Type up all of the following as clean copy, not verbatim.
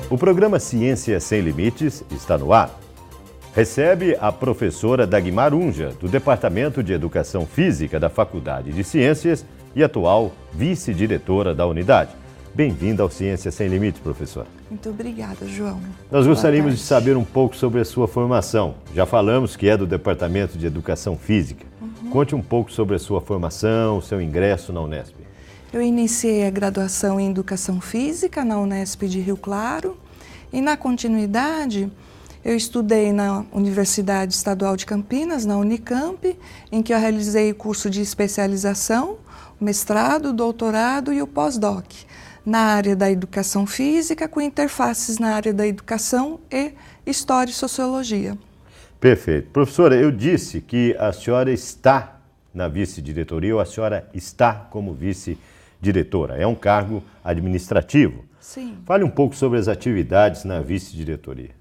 O programa Ciência Sem Limites está no ar. Recebe a professora Dagmar Unja, do Departamento de Educação Física da Faculdade de Ciências e atual vice-diretora da unidade. Bem-vinda ao Ciência Sem Limites, professora. Muito obrigada, João. Nós gostaríamos de saber um pouco sobre a sua formação. Já falamos que é do Departamento de Educação Física. Conte um pouco sobre a sua formação, seu ingresso na Unesp. Eu iniciei a graduação em Educação Física na Unesp de Rio Claro e, na continuidade, eu estudei na Universidade Estadual de Campinas, na Unicamp, em que eu realizei o curso de especialização, mestrado, doutorado e o pós-doc, na área da Educação Física, com interfaces na área da Educação e História e Sociologia. Perfeito. Professora, eu disse que a senhora está na vice-diretoria ou a senhora está como vice-diretora. É um cargo administrativo. Sim. Fale um pouco sobre as atividades na vice-diretoria.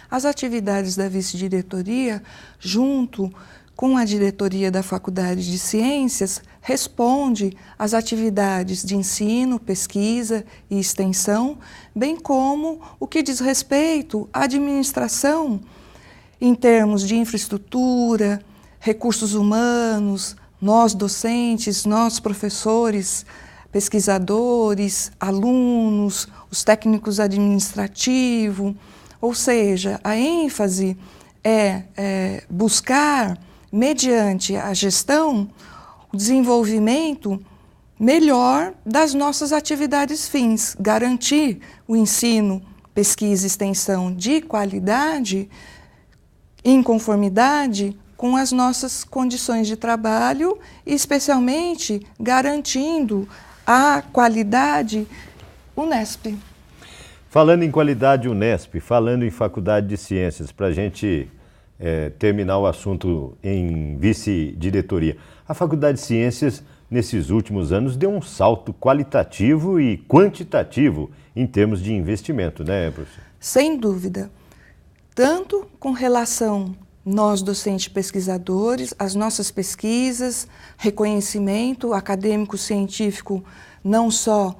As atividades da vice-diretoria, junto com a diretoria da Faculdade de Ciências, responde às atividades de ensino, pesquisa e extensão, bem como o que diz respeito à administração em termos de infraestrutura, recursos humanos, nós docentes, nós professores, pesquisadores, alunos, os técnicos administrativos, ou seja, a ênfase é buscar, mediante a gestão, o desenvolvimento melhor das nossas atividades fins, garantir o ensino, pesquisa e extensão de qualidade em conformidade com as nossas condições de trabalho e, especialmente, garantindo a qualidade Unesp. Falando em qualidade Unesp, falando em Faculdade de Ciências, para a gente terminar o assunto em vice-diretoria, a Faculdade de Ciências, nesses últimos anos, deu um salto qualitativo e quantitativo em termos de investimento, né, professor? Sem dúvida. Tanto com relação nós, docentes pesquisadores, as nossas pesquisas, reconhecimento acadêmico-científico, não só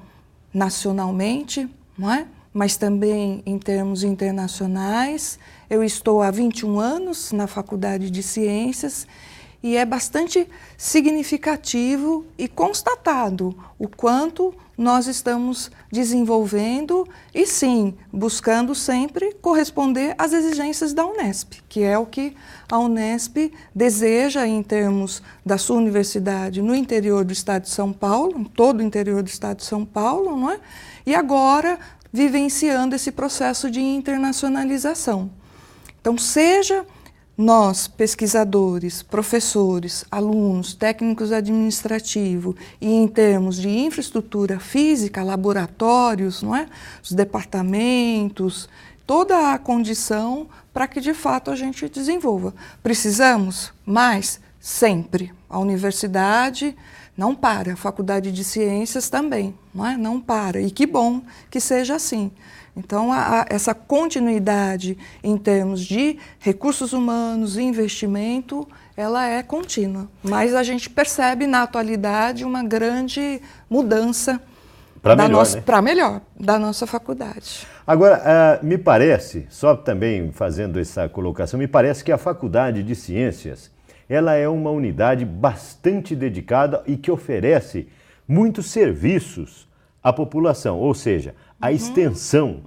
nacionalmente, não é? Mas também em termos internacionais. Eu estou há 21 anos na Faculdade de Ciências e é bastante significativo e constatado o quanto nós estamos desenvolvendo e, sim, buscando sempre corresponder às exigências da Unesp, que é o que a Unesp deseja em termos da sua universidade no interior do estado de São Paulo, em todo o interior do estado de São Paulo, não é? E agora vivenciando esse processo de internacionalização. Então, seja nós, pesquisadores, professores, alunos, técnicos administrativos e em termos de infraestrutura física, laboratórios, não é? Os departamentos, toda a condição para que de fato a gente desenvolva. Precisamos mais? Sempre. A universidade não para, a Faculdade de Ciências também, não é? Não para. E que bom que seja assim. Então, essa continuidade em termos de recursos humanos e investimento, ela é contínua. Mas a gente percebe na atualidade uma grande mudança para melhor da nossa faculdade. Agora, me parece, só também fazendo essa colocação, me parece que a Faculdade de Ciências, ela é uma unidade bastante dedicada e que oferece muitos serviços à população, ou seja, a extensão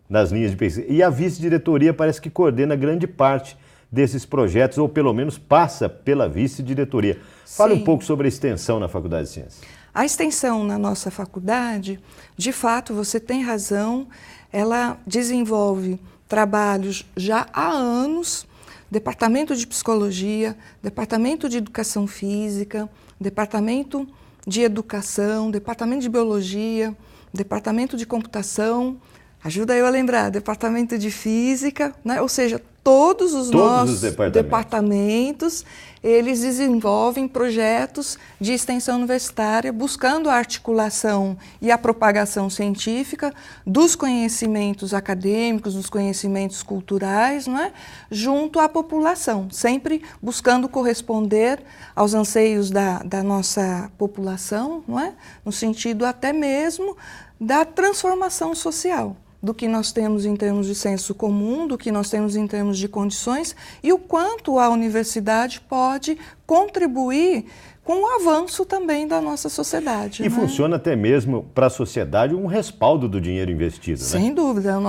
das linhas de pesquisa. E a vice-diretoria parece que coordena grande parte desses projetos, ou pelo menos passa pela vice-diretoria. Fale um pouco sobre a extensão na Faculdade de Ciências. A extensão na nossa faculdade, de fato, você tem razão, ela desenvolve trabalhos já há anos, Departamento de Psicologia, Departamento de Educação Física, Departamento de Educação, Departamento de Biologia, Departamento de Computação, ajuda eu a lembrar, Departamento de Física, né? Ou seja, todos os nossos departamentos, eles desenvolvem projetos de extensão universitária buscando a articulação e a propagação científica dos conhecimentos acadêmicos, dos conhecimentos culturais, não é? Junto à população, sempre buscando corresponder aos anseios da nossa população, não é? No sentido até mesmo da transformação social. do que nós temos em termos de senso comum, do que nós temos em termos de condições e o quanto a universidade pode contribuir com o avanço também da nossa sociedade. E funciona até mesmo para a sociedade um respaldo do dinheiro investido, né? Sem dúvida, a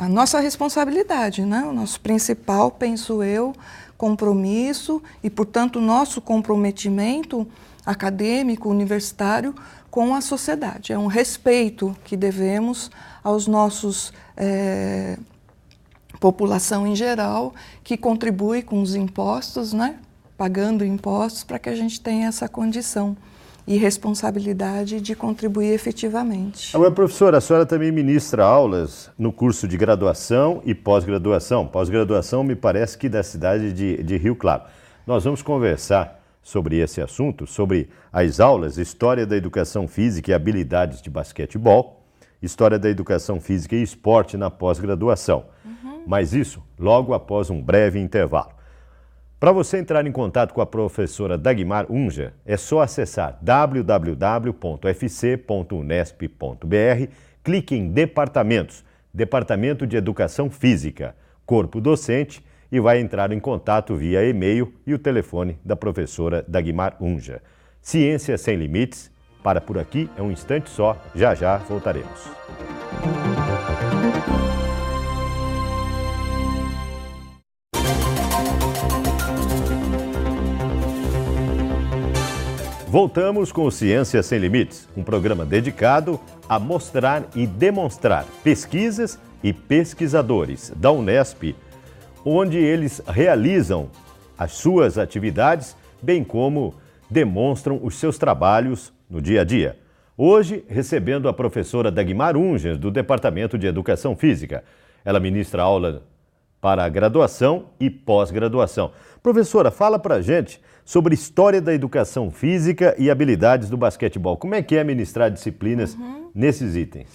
nossa responsabilidade, né? O nosso principal, penso eu, compromisso e, portanto, o nosso comprometimento acadêmico, universitário, com a sociedade. É um respeito que devemos aos nossos população em geral, que contribui com os impostos, né? Pagando impostos para que a gente tenha essa condição e responsabilidade de contribuir efetivamente. Agora, professora, a senhora também ministra aulas no curso de graduação e pós-graduação. Pós-graduação, me parece que da cidade de Rio Claro. Nós vamos conversar sobre esse assunto, sobre as aulas, História da Educação Física e Habilidades de Basquetebol, História da Educação Física e Esporte na pós-graduação. Mas isso logo após um breve intervalo. Para você entrar em contato com a professora Dagmar Unger, é só acessar www.fc.unesp.br, clique em Departamentos, Departamento de Educação Física, Corpo Docente, e vai entrar em contato via e-mail e o telefone da professora Dagmar Unger. Ciência Sem Limites, para por aqui, é um instante só, já já voltaremos. Voltamos com o Ciência Sem Limites, um programa dedicado a mostrar e demonstrar pesquisas e pesquisadores da Unesp, onde eles realizam as suas atividades, bem como demonstram os seus trabalhos no dia a dia. Hoje, recebendo a professora Dagmar Unger, do Departamento de Educação Física. Ela ministra aula para a graduação e pós-graduação. Professora, fala pra gente sobre História da Educação Física e Habilidades do Basquetebol. Como é que é ministrar disciplinas nesses itens?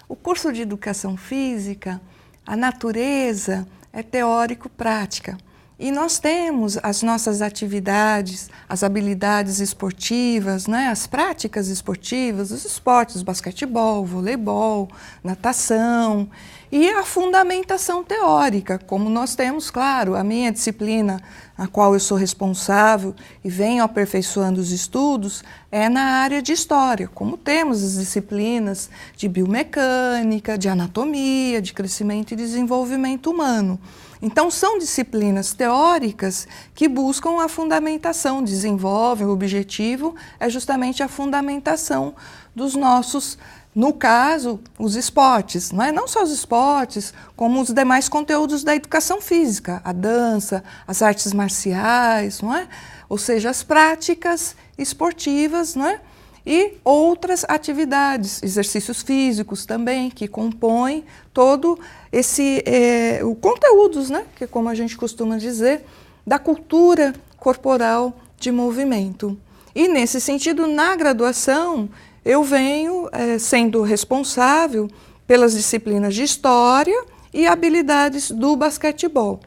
O curso de Educação Física, a natureza é teórico-prática. E nós temos as nossas atividades, as habilidades esportivas, né? As práticas esportivas, os esportes, basquetebol, voleibol, natação e a fundamentação teórica, como nós temos, claro, a minha disciplina, a qual eu sou responsável e venho aperfeiçoando os estudos, é na área de história, como temos as disciplinas de biomecânica, de anatomia, de crescimento e desenvolvimento humano. Então, são disciplinas teóricas que buscam a fundamentação, desenvolvem, o objetivo é justamente a fundamentação dos nossos, no caso, os esportes, não é? Não só os esportes, como os demais conteúdos da educação física, a dança, as artes marciais, não é? Ou seja, as práticas esportivas, não é? E outras atividades, exercícios físicos também, que compõem todo esse, o conteúdos, né, que como a gente costuma dizer, da cultura corporal de movimento. E nesse sentido, na graduação, eu venho sendo responsável pelas disciplinas de História e Habilidades do Basquetebol,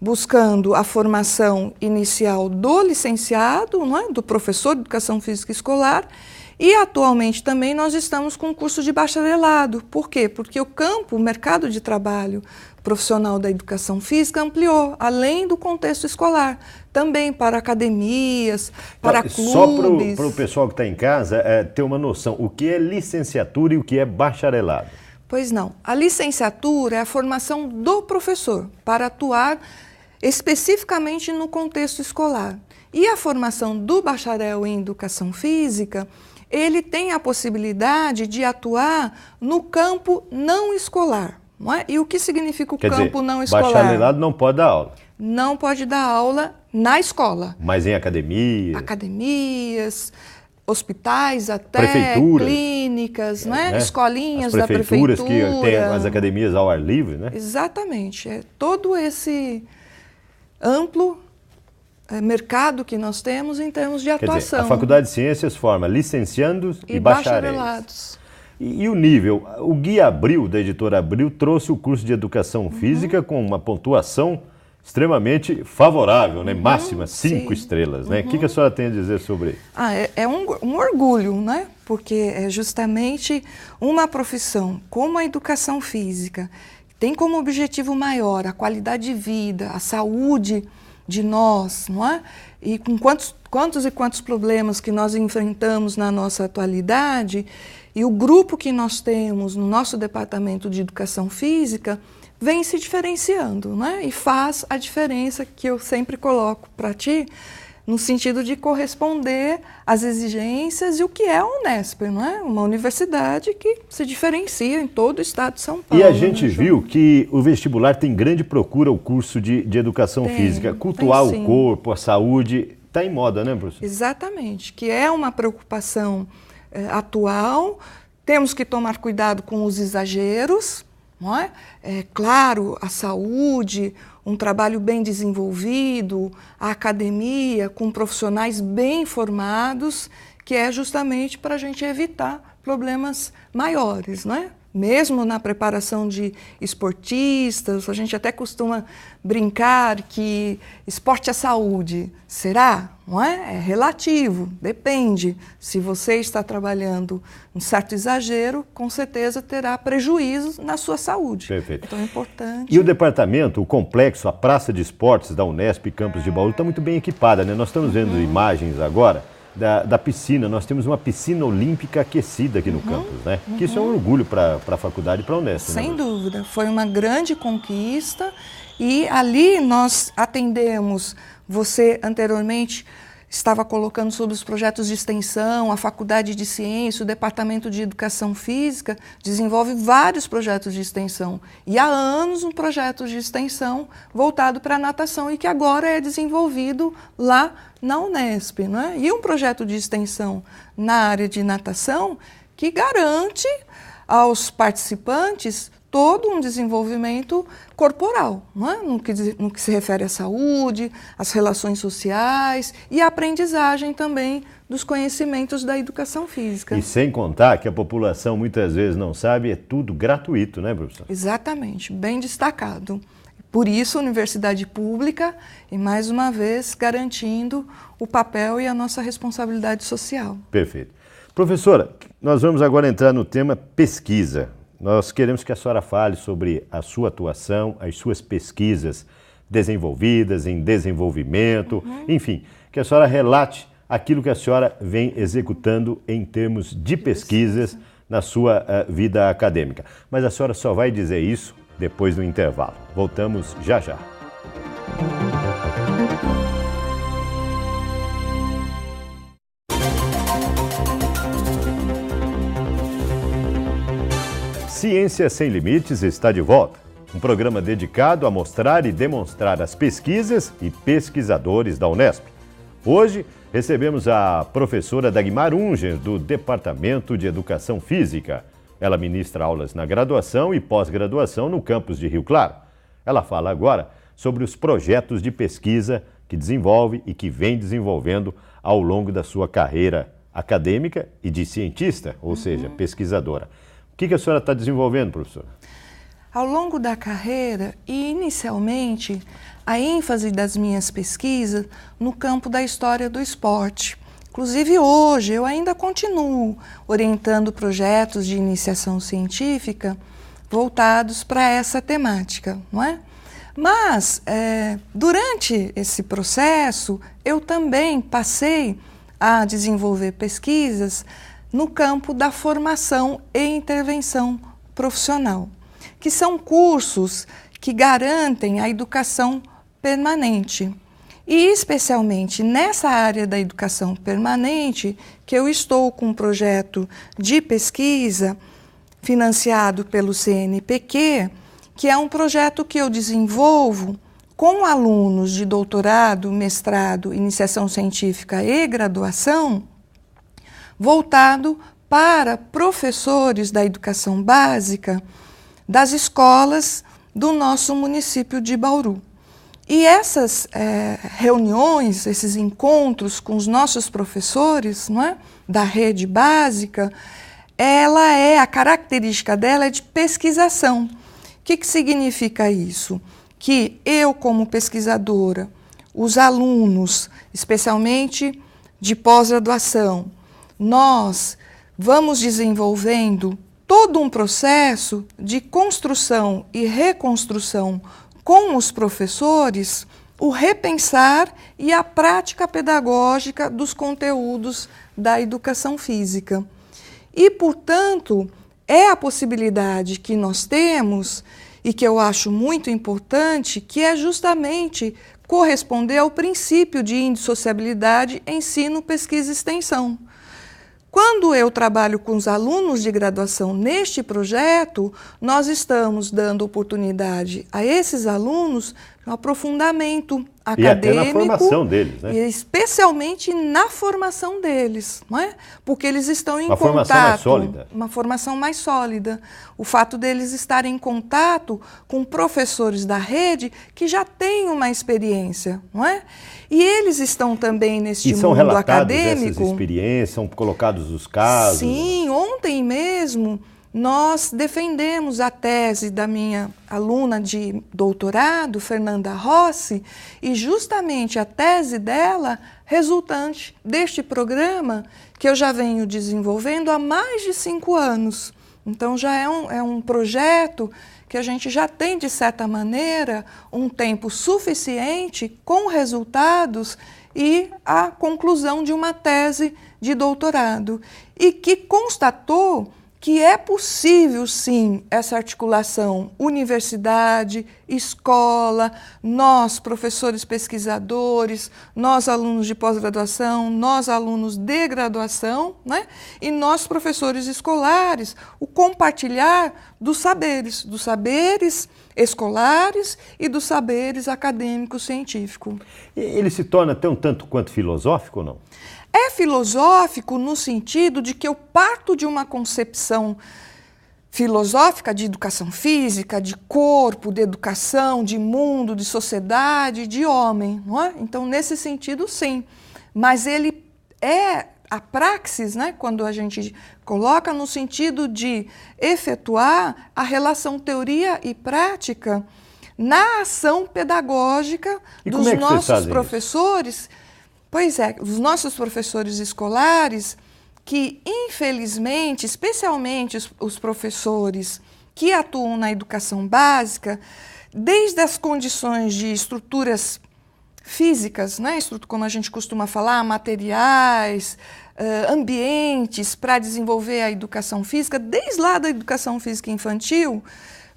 buscando a formação inicial do licenciado, não é? Do professor de Educação Física Escolar, e atualmente também nós estamos com um curso de bacharelado. Por quê? Porque o campo, o mercado de trabalho profissional da educação física ampliou, além do contexto escolar, também para academias, para clubes. Só para o pessoal que está em casa ter uma noção, o que é licenciatura e o que é bacharelado? Pois não. A licenciatura é a formação do professor para atuar especificamente no contexto escolar. E a formação do bacharel em educação física, ele tem a possibilidade de atuar no campo não escolar. Não é? E o que significa o campo não escolar? Bacharelado não pode dar aula. Não pode dar aula na escola. Mas em academias? Academias, hospitais até, clínicas, né? Escolinhas da prefeitura. As prefeituras que têm as academias ao ar livre, né? Exatamente. É todo esse amplo mercado que nós temos em termos de atuação. Quer dizer, a Faculdade de Ciências forma licenciandos e bacharelados. E o nível? O Guia Abril, da editora Abril, trouxe o curso de Educação Física com uma pontuação extremamente favorável, né? Máxima 5 estrelas, né? O que a senhora tem a dizer sobre isso? É um orgulho, né? Porque é justamente uma profissão como a educação física, tem como objetivo maior a qualidade de vida, a saúde de nós, não é? E com quantos problemas que nós enfrentamos na nossa atualidade, e o grupo que nós temos no nosso departamento de educação física vem se diferenciando, né? E faz a diferença que eu sempre coloco para ti, no sentido de corresponder às exigências e o que é a Unesp, não é? Uma universidade que se diferencia em todo o estado de São Paulo. E a gente viu que o vestibular tem grande procura, o curso de educação física. Cultuar o corpo, a saúde, está em moda, né, professor? Exatamente, que é uma preocupação atual. Temos que tomar cuidado com os exageros, não é? Claro, a saúde, um trabalho bem desenvolvido, a academia com profissionais bem formados, que é justamente para a gente evitar problemas maiores, não é? Mesmo na preparação de esportistas, a gente até costuma brincar que esporte é saúde. Será? Não é? É relativo, depende. Se você está trabalhando um certo exagero, com certeza terá prejuízos na sua saúde. Perfeito. Então é importante. E o departamento, o complexo, a praça de esportes da Unesp Campus de Bauru está muito bem equipada, né? Nós estamos vendo imagens agora da piscina. Nós temos uma piscina olímpica aquecida aqui no campus, né? Que isso é um orgulho para a faculdade e para a Unesp. Sem dúvida, foi uma grande conquista e ali nós atendemos, você anteriormente estava colocando sobre os projetos de extensão, a Faculdade de Ciência, o Departamento de Educação Física desenvolve vários projetos de extensão. E há anos um projeto de extensão voltado para a natação e que agora é desenvolvido lá na Unesp, não é? E um projeto de extensão na área de natação que garante aos participantes todo um desenvolvimento corporal, não é? no que se refere à saúde, às relações sociais e à aprendizagem também dos conhecimentos da educação física. E sem contar que a população muitas vezes não sabe, é tudo gratuito, né, professor? Exatamente, bem destacado. Por isso, universidade pública e, mais uma vez, garantindo o papel e a nossa responsabilidade social. Perfeito. Professora, nós vamos agora entrar no tema pesquisa. Nós queremos que a senhora fale sobre a sua atuação, as suas pesquisas desenvolvidas, em desenvolvimento, enfim, que a senhora relate aquilo que a senhora vem executando em termos de pesquisas na sua vida acadêmica. Mas a senhora só vai dizer isso depois do intervalo. Voltamos já já. Ciência Sem Limites está de volta. Um programa dedicado a mostrar e demonstrar as pesquisas e pesquisadores da Unesp. Hoje recebemos a professora Dagmar Unger, do Departamento de Educação Física. Ela ministra aulas na graduação e pós-graduação no campus de Rio Claro. Ela fala agora sobre os projetos de pesquisa que desenvolve e que vem desenvolvendo ao longo da sua carreira acadêmica e de cientista, ou seja, pesquisadora. O que a senhora está desenvolvendo, professora? Ao longo da carreira, e inicialmente, a ênfase das minhas pesquisas no campo da história do esporte. Inclusive hoje, eu ainda continuo orientando projetos de iniciação científica voltados para essa temática, não é? Mas, durante esse processo, eu também passei a desenvolver pesquisas no campo da formação e intervenção profissional, que são cursos que garantem a educação permanente. E especialmente nessa área da educação permanente, que eu estou com um projeto de pesquisa financiado pelo CNPq, que é um projeto que eu desenvolvo com alunos de doutorado, mestrado, iniciação científica e graduação, voltado para professores da educação básica das escolas do nosso município de Bauru. E essas reuniões, esses encontros com os nossos professores, não é, da rede básica, a característica dela é de pesquisação. O que significa isso? que eu, como pesquisadora, os alunos, especialmente de pós-graduação, nós vamos desenvolvendo todo um processo de construção e reconstrução com os professores, o repensar e a prática pedagógica dos conteúdos da educação física. E, portanto, é a possibilidade que nós temos, e que eu acho muito importante, que é justamente corresponder ao princípio de indissociabilidade ensino, pesquisa e extensão. Quando eu trabalho com os alunos de graduação neste projeto, nós estamos dando oportunidade a esses alunos de um aprofundamento acadêmico. E até na formação deles, né? E especialmente na formação deles, não é? Porque eles estão em contato. Uma formação mais sólida. Uma formação mais sólida. O fato deles estarem em contato com professores da rede que já têm uma experiência, não é? E eles estão também neste mundo acadêmico. E são relatadas essas experiências, são colocados os casos? Sim, ontem mesmo nós defendemos a tese da minha aluna de doutorado, Fernanda Rossi, e justamente a tese dela resultante deste programa que eu já venho desenvolvendo há mais de 5 anos. Então já é um projeto que a gente já tem, de certa maneira, um tempo suficiente com resultados e a conclusão de uma tese de doutorado, e que constatou que é possível, sim, essa articulação universidade, escola, nós, professores pesquisadores, nós, alunos de pós-graduação, nós, alunos de graduação, né? E nós, professores escolares, o compartilhar dos saberes escolares e dos saberes acadêmicos científicos. Ele se torna até um tanto quanto filosófico ou não? É filosófico no sentido de que eu parto de uma concepção filosófica de educação física, de corpo, de educação, de mundo, de sociedade, de homem, não é? Então, nesse sentido, sim. Mas ele é a praxis, né, quando a gente coloca no sentido de efetuar a relação teoria e prática na ação pedagógica dos nossos professores. Pois é, os nossos professores escolares, que infelizmente, especialmente os professores que atuam na educação básica, desde as condições de estruturas físicas, né, como a gente costuma falar, materiais, ambientes para desenvolver a educação física, desde lá da educação física infantil,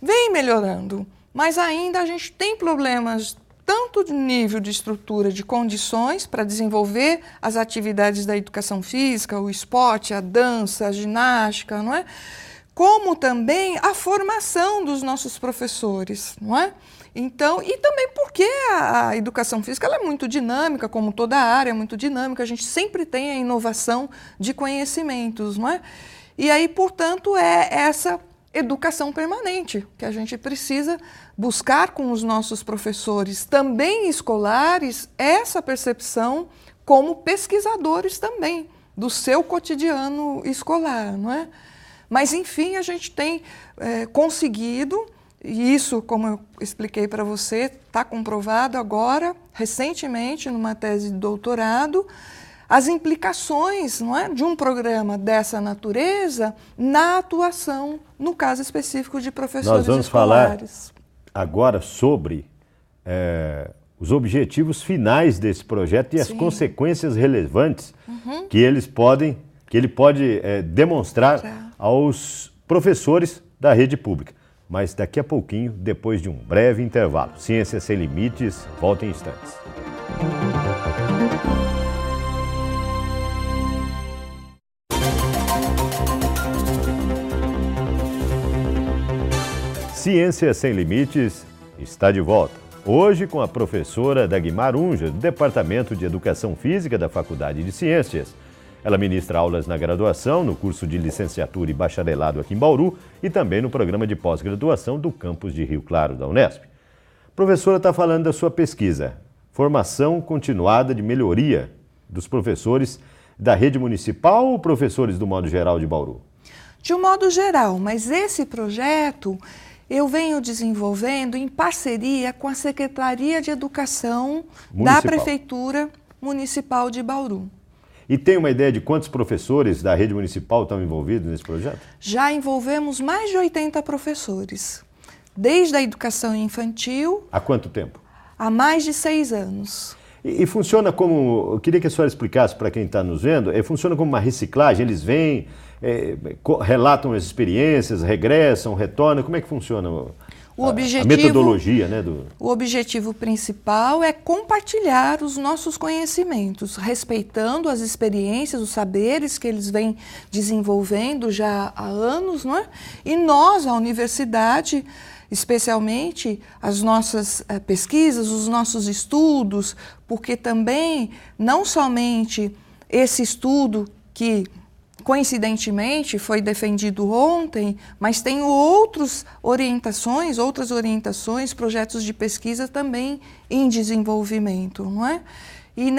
vem melhorando. Mas ainda a gente tem problemas tanto de nível de estrutura, de condições para desenvolver as atividades da educação física, o esporte, a dança, a ginástica, não é? Como também a formação dos nossos professores, não é? Então, e também porque a educação física ela é muito dinâmica, como toda a área é muito dinâmica, a gente sempre tem a inovação de conhecimentos, não é? E aí, portanto, é essa educação permanente que a gente precisa buscar com os nossos professores, também escolares, essa percepção como pesquisadores também do seu cotidiano escolar, não é? Mas, enfim, a gente tem conseguido, e isso, como eu expliquei para você, está comprovado agora, recentemente, numa tese de doutorado, as implicações, não é, de um programa dessa natureza na atuação, no caso específico de professores escolares. Nós vamos falar agora sobre os objetivos finais desse projeto e as consequências relevantes que ele pode demonstrar aos professores da rede pública. Mas daqui a pouquinho, depois de um breve intervalo. Ciência Sem Limites, volta em instantes. Ciência Sem Limites está de volta. Hoje com a professora Dagmar Unja, do Departamento de Educação Física da Faculdade de Ciências. Ela ministra aulas na graduação, no curso de licenciatura e bacharelado aqui em Bauru e também no programa de pós-graduação do campus de Rio Claro, da Unesp. A professora está falando da sua pesquisa, formação continuada de melhoria dos professores da rede municipal ou professores do modo geral de Bauru? De um modo geral, mas esse projeto eu venho desenvolvendo em parceria com a Secretaria de Educação Municipal. da Prefeitura Municipal de Bauru. E tem uma ideia de quantos professores da rede municipal estão envolvidos nesse projeto? Já envolvemos mais de 80 professores, desde a educação infantil... Há quanto tempo? Há mais de 6 anos. E funciona como, eu queria que a senhora explicasse para quem está nos vendo, funciona como uma reciclagem, eles vêm, relatam as experiências, regressam, retornam, como é que funciona a metodologia, né? O objetivo principal é compartilhar os nossos conhecimentos, respeitando as experiências, os saberes que eles vêm desenvolvendo já há anos, não é? E nós, a universidade, especialmente as nossas pesquisas, os nossos estudos, porque também, não somente esse estudo que coincidentemente foi defendido ontem, mas tem outras orientações, projetos de pesquisa também em desenvolvimento, não é? E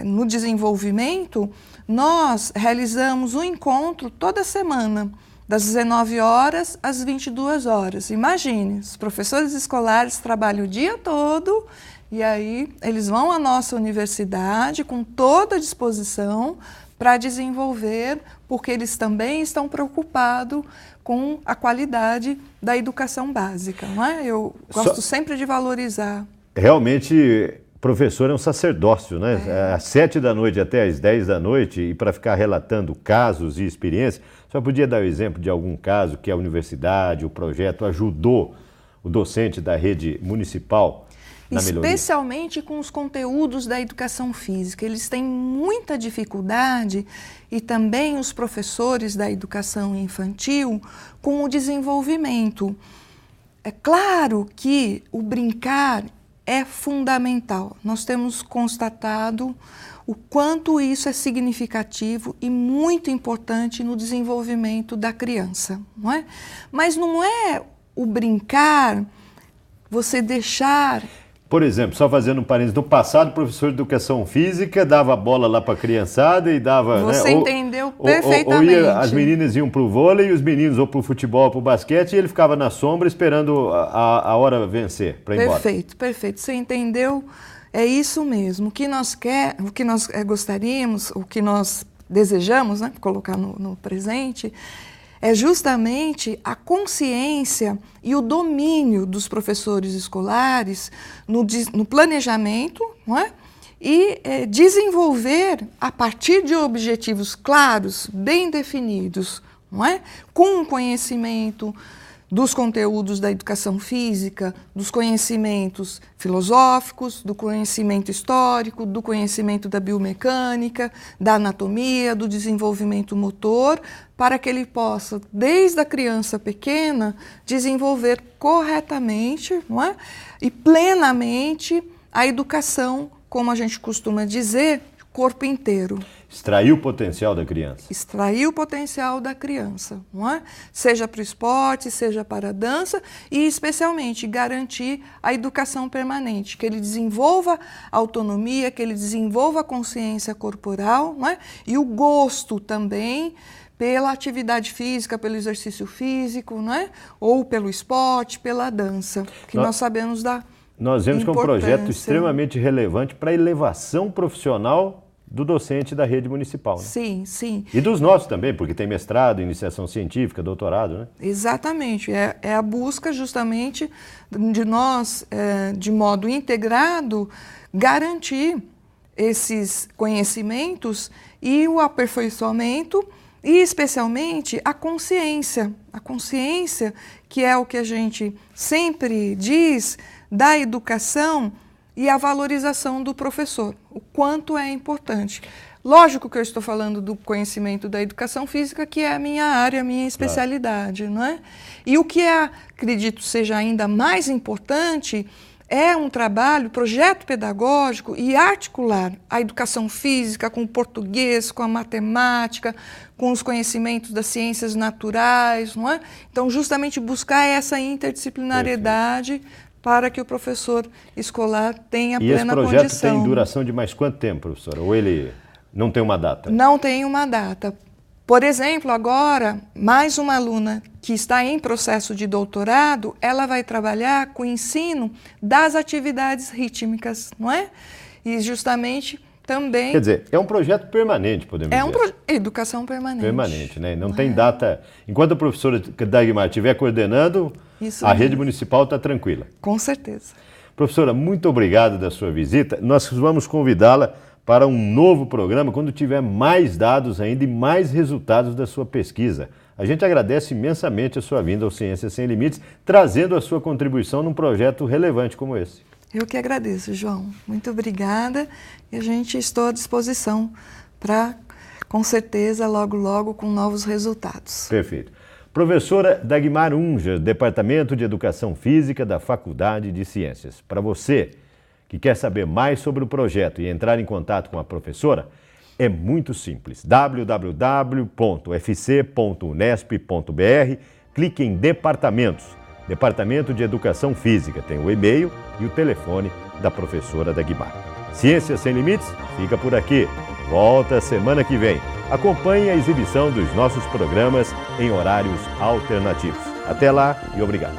no desenvolvimento, nós realizamos um encontro toda semana, das 19 horas às 22 horas. Imagine, os professores escolares trabalham o dia todo e aí eles vão à nossa universidade com toda a disposição para desenvolver, porque eles também estão preocupados com a qualidade da educação básica, não é? Eu gosto sempre de valorizar. Realmente, professor é um sacerdócio, né? Às 7 da noite até às 10 da noite, e para ficar relatando casos e experiências, só podia dar o exemplo de algum caso que a universidade, o projeto ajudou o docente da rede municipal na melhoria? Especialmente com os conteúdos da educação física. Eles têm muita dificuldade, e também os professores da educação infantil, com o desenvolvimento. É claro que o brincar é fundamental. Nós temos constatado o quanto isso é significativo e muito importante no desenvolvimento da criança, não é? Mas não é o brincar, você deixar... Por exemplo, só fazendo um parênteses, no passado o professor de educação física dava a bola lá para a criança e dava... Você entendeu perfeitamente. As meninas iam para o vôlei e os meninos ou para o futebol ou para o basquete, e ele ficava na sombra esperando a hora vencer para ir embora. Perfeito. Você entendeu? É isso mesmo. O que nós gostaríamos, o que nós desejamos, né, colocar no presente, é justamente a consciência e o domínio dos professores escolares no planejamento, não é? E desenvolver, a partir de objetivos claros, bem definidos, não é? Com o conhecimento dos conteúdos da educação física, dos conhecimentos filosóficos, do conhecimento histórico, do conhecimento da biomecânica, da anatomia, do desenvolvimento motor, para que ele possa, desde a criança pequena, desenvolver corretamente, não é? E plenamente a educação, como a gente costuma dizer, corpo inteiro. Extrair o potencial da criança. Extrair o potencial da criança, não é? Seja para o esporte, seja para a dança, e especialmente garantir a educação permanente, que ele desenvolva a autonomia, que ele desenvolva a consciência corporal, não é? E o gosto também pela atividade física, pelo exercício físico, não é? Ou pelo esporte, pela dança, que nós sabemos da Nós vemos que é um projeto extremamente relevante para a elevação profissional do docente da rede municipal, né? Sim. E dos nossos também, porque tem mestrado, iniciação científica, doutorado, né? Exatamente. É a busca justamente de nós, de modo integrado, garantir esses conhecimentos e o aperfeiçoamento e, especialmente, a consciência. A consciência, que é o que a gente sempre diz, da educação e a valorização do professor, o quanto é importante. Lógico que eu estou falando do conhecimento da educação física, que é a minha área, a minha especialidade, não é? E o que acredito seja ainda mais importante é um trabalho, projeto pedagógico e articular a educação física com o português, com a matemática, com os conhecimentos das ciências naturais, não é? Então, justamente buscar essa interdisciplinariedade para que o professor escolar tenha plena condição. E esse projeto tem duração de mais quanto tempo, professora? Ou ele não tem uma data? Não tem uma data. Por exemplo, agora, mais uma aluna que está em processo de doutorado, ela vai trabalhar com o ensino das atividades rítmicas, não é? E justamente também... Quer dizer, é um projeto permanente, podemos dizer. Educação permanente. Permanente, né? Não tem data... Enquanto a professora Dagmar estiver coordenando, a rede municipal está tranquila. Com certeza. Professora, muito obrigado da sua visita. Nós vamos convidá-la para um novo programa quando tiver mais dados ainda e mais resultados da sua pesquisa. A gente agradece imensamente a sua vinda ao Ciências Sem Limites, trazendo a sua contribuição num projeto relevante como esse. Eu que agradeço, João. Muito obrigada e a gente estou à disposição para, com certeza, logo, logo, com novos resultados. Perfeito. Professora Dagmar Unger, Departamento de Educação Física da Faculdade de Ciências. Para você que quer saber mais sobre o projeto e entrar em contato com a professora, é muito simples. www.fc.unesp.br, clique em Departamentos. Departamento de Educação Física. Tem o e-mail e o telefone da professora Dagmar. Ciências Sem Limites fica por aqui. Volta semana que vem. Acompanhe a exibição dos nossos programas em horários alternativos. Até lá e obrigado.